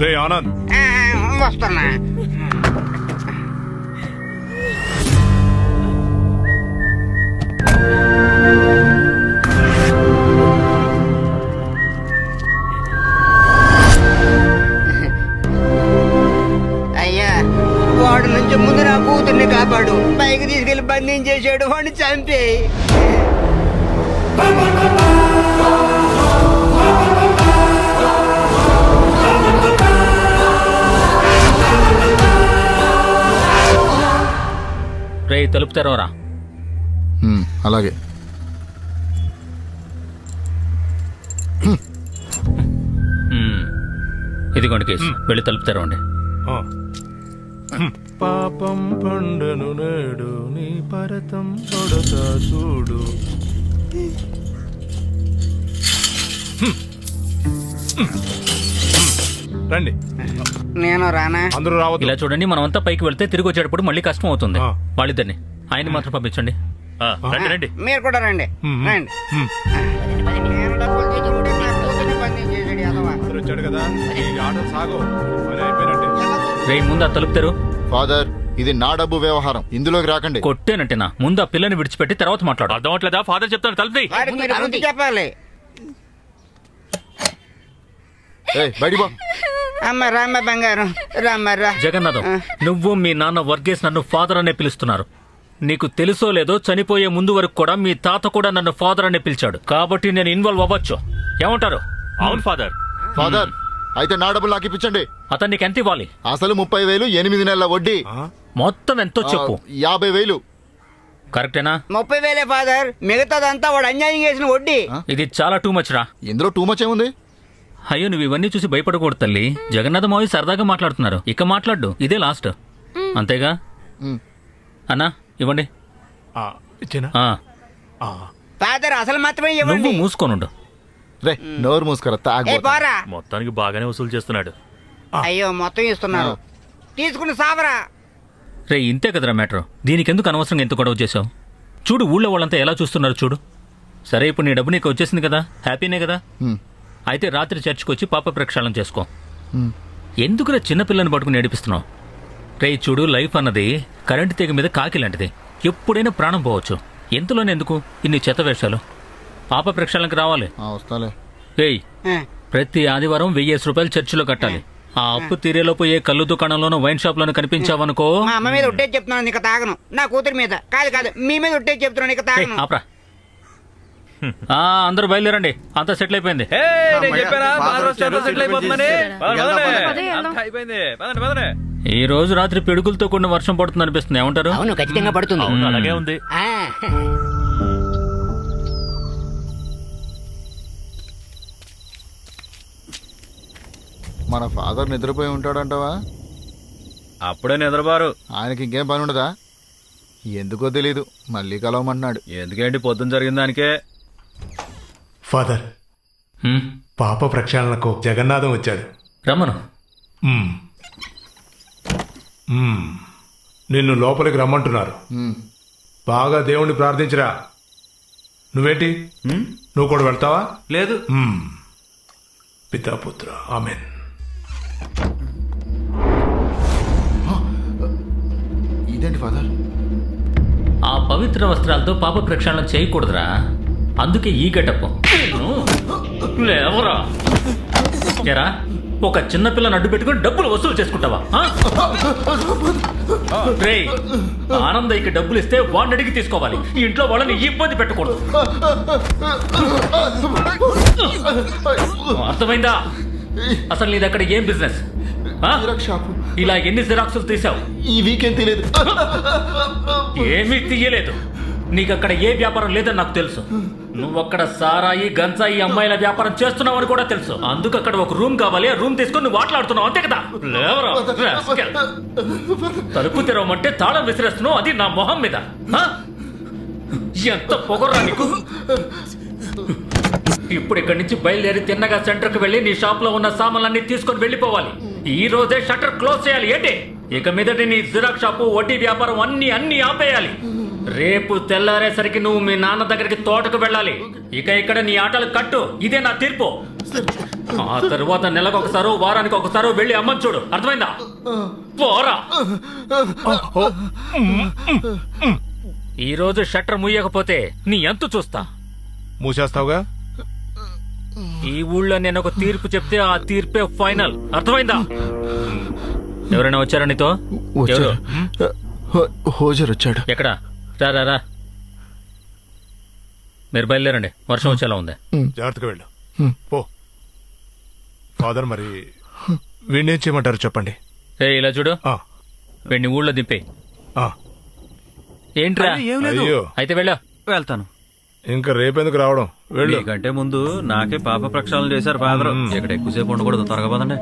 రే ఆనంద్ వస్తున్నా. అయ్యా, వాడు నుంచి ముందు నా కూతుర్ని కాపాడు. పైకి తీసుకెళ్లి బంధించేసాడు. వాడిని చంపే. రే తలుపు తెరవరా. అలాగే. ఇదిగోండి కేసు, వెళ్ళి తలుపు తెరవండి. పాపం పండను నేడు నీ పరతం తొడతా చూడు. రండి. నేను రానా? అందరూ రావద్దు. ఇలా చూడండి, మనమంతా పైకి వెళ్తే తిరిగి వచ్చేటప్పుడు మళ్ళీ కష్టం అవుతుంది. వాళ్ళిద్దరిని ఆయన్ని మాత్రం పంపించండి. రండి రండి. మీరు కూడా రండి. రండి. నేను డబ్బులు తీసుకుంటే నా కూతుర్ని బంధించేసాడు యాదవ. వచ్చాడు కదా, ఈ ఆట సాగు పని అయిపోయినట్టే. రే ముందు ఆ తలుపు తెరు. ఫాదర్, ఇది నా డబ్బు వ్యవహారం, ఇందులోకి రాకండి. కొట్టేనంటేనా? ముందు ఆ పిల్లని విడిచిపెట్టి తర్వాత మాట్లాడు. అర్థం అవట్లేదా? ఫాదర్ చెప్తాను, తలుపు తీ. వాడికి మీరు ముందు చెప్పాలి. బయటికి పో. అమ్మ రామ్మ బంగారం, రామ్మరా. జగన్నాథం, నువ్వు మీ నాన్న వర్గేష్ నన్ను ఫాదర్ అనే పిలుస్తున్నారు. నీకు తెలుసో లేదో, చనిపోయే ముందు వరకు కూడా మీ తాత కూడా నన్ను ఫాదర్ అనే పిలిచాడు. కాబట్టి నేను ఇన్వాల్వ్ అవ్వచ్చు. ఏమంటారు? అవును ఫాదర్. ఫాదర్, అయితే నా డబ్బులు నాకు ఇప్పించండి. అతను నీకు ఎంత ఇవ్వాలి? అసలు 30,000, 8 నెలల వడ్డీ. మొత్తం ఎంతో చెప్పు. 50,000. కరెక్టేనా? 30,000 ఫాదర్. మిగతాదంతా వాడు అన్యాయం చేసిన వడ్డీ. ఇది చాలా టూ మచ్ రా. ఇందులో టూ మచ్ ఏముంది? అయ్యో, నువ్వు ఇవన్నీ చూసి భయపడకూడదు తల్లి. జగన్నాథ మావి సరదాగా మాట్లాడుతున్నారు. ఇక మాట్లాడు, ఇదే లాస్ట్. అంతేగా అన్నా? ఇవ్వండి. ఫాదర్ అసలు మాత్రమే నువ్వు ఇవ్వండి. మూసుకోనుండు. రే నోరు మూసుకురా, పోరా. మొత్తానికి బాగానే వసూలు చేస్తున్నాడు. అయ్యో, మొత్తం ఇస్తున్నారు. తీసుకుని సావరా. రే ఇంతే కదరా మ్యాటర్. దీనికెందుకు అనవసరంగా ఎంత గొడవ చేసావు? చూడు, ఊళ్ళో వాళ్ళంతా ఎలా చూస్తున్నారు చూడు. సరే, ఇప్పుడు నీ డబ్బు నీకు వచ్చేసింది కదా, హ్యాపీనే కదా? అయితే రాత్రి చర్చికి వచ్చి పాప ప్రక్షాళన చేసుకో. ఎందుకురా చిన్నపిల్లని పట్టుకుని ఏడిపిస్తున్నావు? రే చూడు, లైఫ్ అన్నది కరెంటు తీగ మీద కాకి లాంటిది. ఎప్పుడైనా ప్రాణం పోవచ్చు. ఎంతలోనే ఎందుకు ఇన్ని చెత్త వేషాలు? పాప ప్రక్షాళనకి రావాలి. ఏయ్, ప్రతి ఆదివారం 1000 రూపాయలు చర్చిలో కట్టాలి. ఆ అప్పు తీరేలోపు ఏ కళ్ళు దుకాణంలోనూ వైన్ షాప్ లోనూ కనిపించావనుకో. మా అమ్మ మీద ఒట్టే చెప్తున్నాను, ఇక తాగను. నా కూతురు మీద కాదు కాదు, మీ మీద ఒట్టే చెప్తున్నాను, ఇక తాగను. ఆప్రా. అందరూ బయలుదేరండి, అంతా సెటిల్ అయిపోయింది. ఈ రోజు రాత్రి పిడుగులతో కూడిన వర్షం పడుతుంది అనిపిస్తుంది. ఏమంటారు? అవును, ఖచ్చితంగా పడుతుంది. అలాగే ఉంది. మన ఫాదర్ నిద్రపోయి ఉంటాడంటావా? అప్పుడే నిద్రబారు. ఆయనకి ఇంకేం పని ఉండదా? ఎందుకో తెలీదు, మళ్ళీ కలవమన్నాడు. ఎందుకేంటి, పొద్దున జరిగిన దానికే. ఫాదర్, పాప ప్రక్షాళనకు జగన్నాథం వచ్చాడు. రమ్మను. నిన్ను లోపలికి రమ్మంటున్నారు. బాగా దేవుణ్ణి ప్రార్థించరా. నువ్వేంటి, నువ్వు కూడా వెళ్తావా? లేదు. పితాపుత్ర ఆమెన్. ఇదేంటి ఫాదర్? ఆ పవిత్ర వస్త్రాలతో పాప ప్రక్షాళన చేయకూడదురా. అందుకే ఈ గెటప్. లేవరా. ఎరా, ఒక చిన్నపిల్లని అడ్డు పెట్టుకుని డబ్బులు వసూలు చేసుకుంటావా? రేయ్, ఆనందయ్యకి డబ్బులు ఇస్తే వాడిని అడిగి తీసుకోవాలి. ఇంట్లో వాళ్ళని ఇబ్బంది పెట్టకూడదు. అర్థమైందా? అసలు నీ దగ్గర ఏం బిజినెస్? ఇలా ఎన్ని జిరాక్సులు తీసావు? ఈ వీకెండ్ తీయలేదు. ఏమీ తీయలేదు. నీకక్కడ ఏ వ్యాపారం లేదని నాకు తెలుసు. నువ్వక్కడ సారాయి గంజాయి అమ్మాయిల వ్యాపారం చేస్తున్నావు అని కూడా తెలుసు. అందుకు అక్కడ ఒక రూమ్ కావాలి. ఆ రూమ్ తీసుకొని నువ్వు మాట్లాడుతున్నావు, అంతే కదా? లేవరా. తలుపు తెరవమంటే తాళం విసిరేస్తున్నావు, అది నా మొహం మీద. ఎంత పొగరా నీకు? ఇప్పుడు ఇక్కడి నుంచి బయలుదేరి తిన్నగా సెంటర్కి వెళ్ళి నీ షాప్ లో ఉన్న సామాన్లన్నీ తీసుకొని వెళ్ళిపోవాలి. ఈ రోజే షట్టర్ క్లోజ్ చేయాలి. ఏంటి, ఇక మీదటి నీ జిరాక్స్ షాపు, వడ్డీ వ్యాపారం అన్ని ఆపేయాలి. రేపు తెల్లారేసరికి నువ్వు మీ నాన్న దగ్గరికి తోటకు వెళ్ళాలి. ఇక ఇక్కడ నీ ఆటలు కట్టు. ఇదే నా తీర్పు. ఆ తర్వాత నెలకు ఒకసారో వారానికి ఒకసారో వెళ్ళి అమ్మని చూడు, అర్థమైందా? పోరా. ఈ రోజు షట్టర్ ముయ్యకపోతే నీ ఎంత చూస్తా. మూసేస్తావుగా? ఈ ఊళ్ళో నేను ఒక తీర్పు చెప్తే ఆ తీర్పే ఫైనల్, అర్థమైందా? ఎవరైనా వచ్చారా నీతో? ఎవరు? హోజర్ వచ్చాడు. ఎక్కడ? రా రా. మీరు బయలుదేరండి, వర్షం వచ్చేలా ఉంది. జాగ్రత్తగా వెళ్ళు. పో. ఫాదర్, మరి వీణేం చేయమంటారు చెప్పండి. ఇలా చూడు, వీడిని ఊళ్ళో దింపే. ఏంట్రా? అయ్యో, అయితే వెళ్ళా. వెళ్తాను. ఇంకా రేపెందుకు రావడం? వెళ్ళు. కంటే ముందు నాకే పాప ప్రక్షాళన చేశారు ఫాదర్. ఇక్కడ ఎక్కువసేపు ఉండకూడదు, త్వరగా పదండి.